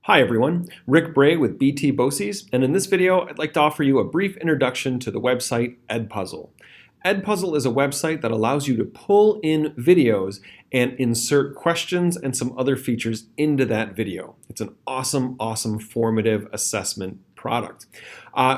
Hi everyone, Rick Bray with BT BOCES, and in this video I'd like to offer you a brief introduction to the website EdPuzzle. EdPuzzle is a website that allows you to pull in videos and insert questions and some other features into that video. It's an awesome formative assessment product.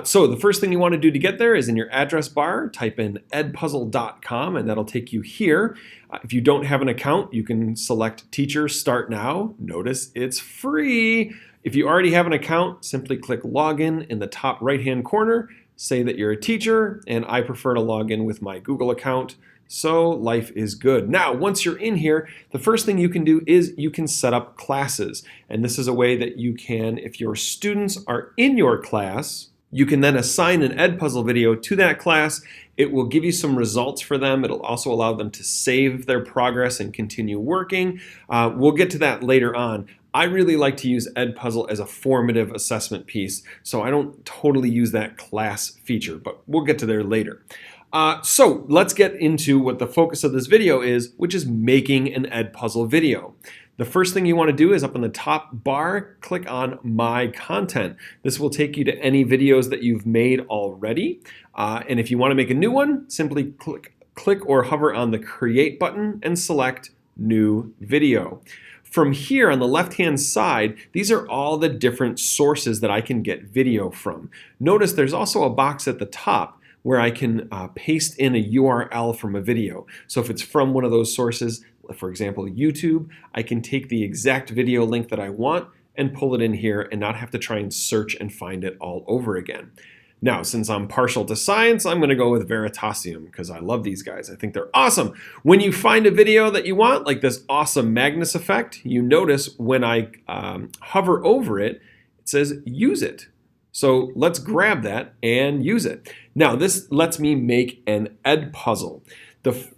So the first thing you want to do to get there is in your address bar, type in edpuzzle.com and that'll take you here. If you don't have an account, you can select Teacher Start Now. Notice it's free. If you already have an account, simply click Login in the top right-hand corner. Say that you're a teacher, and I prefer to log in with my Google account, so life is good. Now, once you're in here, the first thing you can do is you can set up classes. And this is a way that you can, if your students are in your class, you can then assign an EdPuzzle video to that class. It will give you some results for them. It'll also allow them to save their progress and continue working. We'll get to that later on. I really like to use EdPuzzle as a formative assessment piece, so I don't totally use that class feature, but we'll get to there later. So let's get into what the focus of this video is, which is making an EdPuzzle video. The first thing you want to do is up in the top bar, click on My Content. This will take you to any videos that you've made already. And if you want to make a new one, simply click or hover on the Create button and select New Video. From here on the left-hand side, these are all the different sources that I can get video from. Notice there's also a box at the top where I can paste in a URL from a video. So if it's from one of those sources, for example, YouTube, I can take the exact video link that I want and pull it in here and not have to try and search and find it all over again. Now, since I'm partial to science, I'm going to go with Veritasium because I love these guys. I think they're awesome. When you find a video that you want, like this awesome Magnus effect, you notice when I hover over it, it says use it. So let's grab that and use it. Now, this lets me make an EdPuzzle.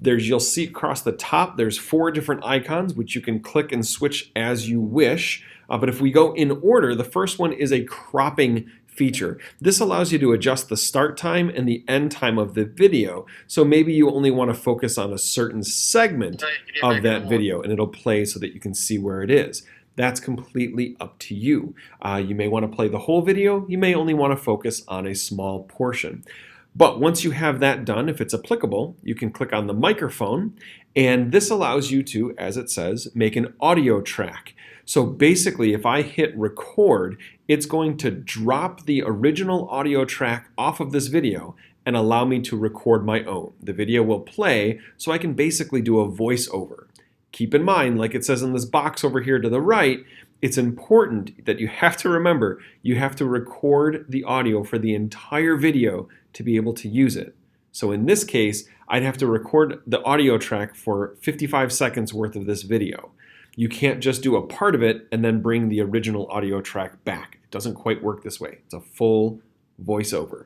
You'll see across the top, there's 4 different icons, which you can click and switch as you wish. But if we go in order, the first one is a cropping feature. This allows you to adjust the start time and the end time of the video. So maybe you only want to focus on a certain segment of that video and it'll play so that you can see where it is. That's completely up to you. You may want to play the whole video. You may only want to focus on a small portion. But once you have that done, if it's applicable, you can click on the microphone, and this allows you to, as it says, make an audio track. So basically, if I hit record, it's going to drop the original audio track off of this video and allow me to record my own. The video will play, so I can basically do a voiceover. Keep in mind, like it says in this box over here to the right, it's important that you have to remember you have to record the audio for the entire video to be able to use it. So in this case, I'd have to record the audio track for 55 seconds worth of this video. You can't just do a part of it and then bring the original audio track back. It doesn't quite work this way. It's a full voiceover.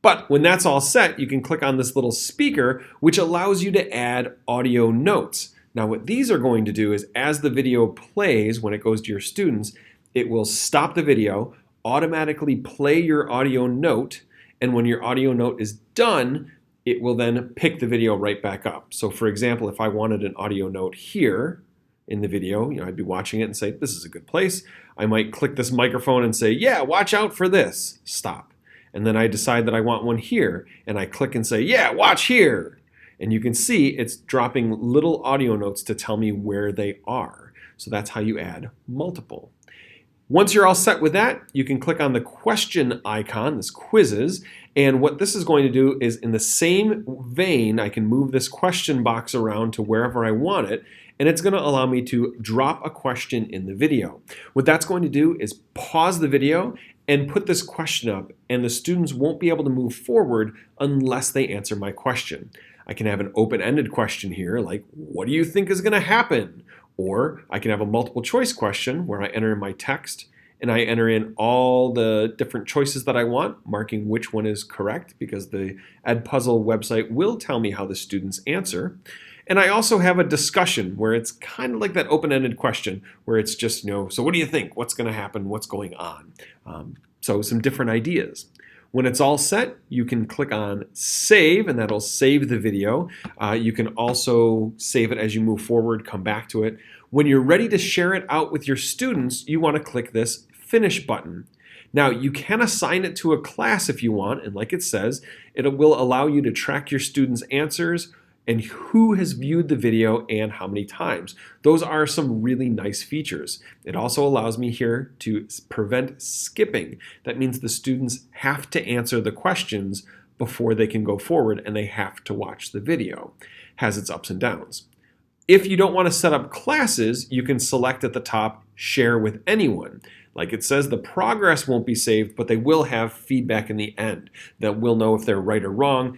But when that's all set, you can click on this little speaker, which allows you to add audio notes. Now what these are going to do is as the video plays, when it goes to your students, it will stop the video, automatically play your audio note, and when your audio note is done, it will then pick the video right back up. So for example, if I wanted an audio note here in the video, I'd be watching it and say, this is a good place. I might click this microphone and say, yeah, watch out for this, stop. And then I decide that I want one here, and I click and say, yeah, watch here. And you can see it's dropping little audio notes to tell me where they are. So that's how you add multiple. Once you're all set with that, you can click on the question icon, this quizzes, and what this is going to do is in the same vein, I can move this question box around to wherever I want it, and it's going to allow me to drop a question in the video. What that's going to do is pause the video and put this question up, and the students won't be able to move forward unless they answer my question. I can have an open-ended question here, like, what do you think is going to happen? Or I can have a multiple choice question where I enter in my text and I enter in all the different choices that I want, marking which one is correct because the EdPuzzle website will tell me how the students answer. And I also have a discussion where it's kind of like that open-ended question where it's just, so what do you think? What's going to happen? What's going on? So some different ideas. When it's all set, you can click on Save, and that'll save the video. You can also save it as you move forward, come back to it. When you're ready to share it out with your students, you want to click this Finish button. Now, you can assign it to a class if you want, and like it says, it will allow you to track your students' answers and who has viewed the video and how many times. Those are some really nice features. It also allows me here to prevent skipping. That means the students have to answer the questions before they can go forward, and they have to watch the video. Has its ups and downs. If you don't want to set up classes, you can select at the top, Share with Anyone. Like it says, the progress won't be saved, but they will have feedback in the end that will know if they're right or wrong.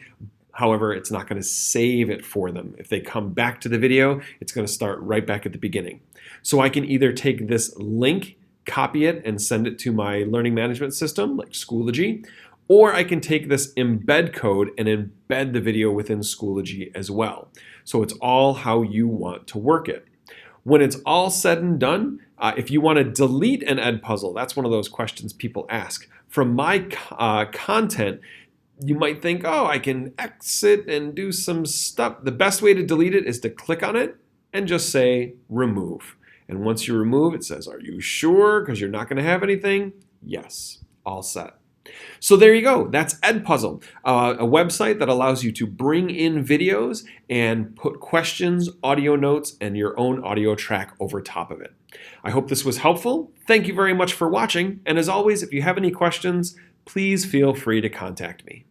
However, it's not going to save it for them. If they come back to the video, it's going to start right back at the beginning. So I can either take this link, copy it, and send it to my learning management system, like Schoology, or I can take this embed code and embed the video within Schoology as well. So it's all how you want to work it. When it's all said and done, if you want to delete an EdPuzzle, that's one of those questions people ask. From my content, you might think, oh, I can exit and do some stuff. The best way to delete it is to click on it and just say remove. And once you remove, it says, are you sure? Because you're not going to have anything. Yes, all set. So there you go. That's EdPuzzle, a website that allows you to bring in videos and put questions, audio notes, and your own audio track over top of it. I hope this was helpful. Thank you very much for watching. And as always, if you have any questions, please feel free to contact me.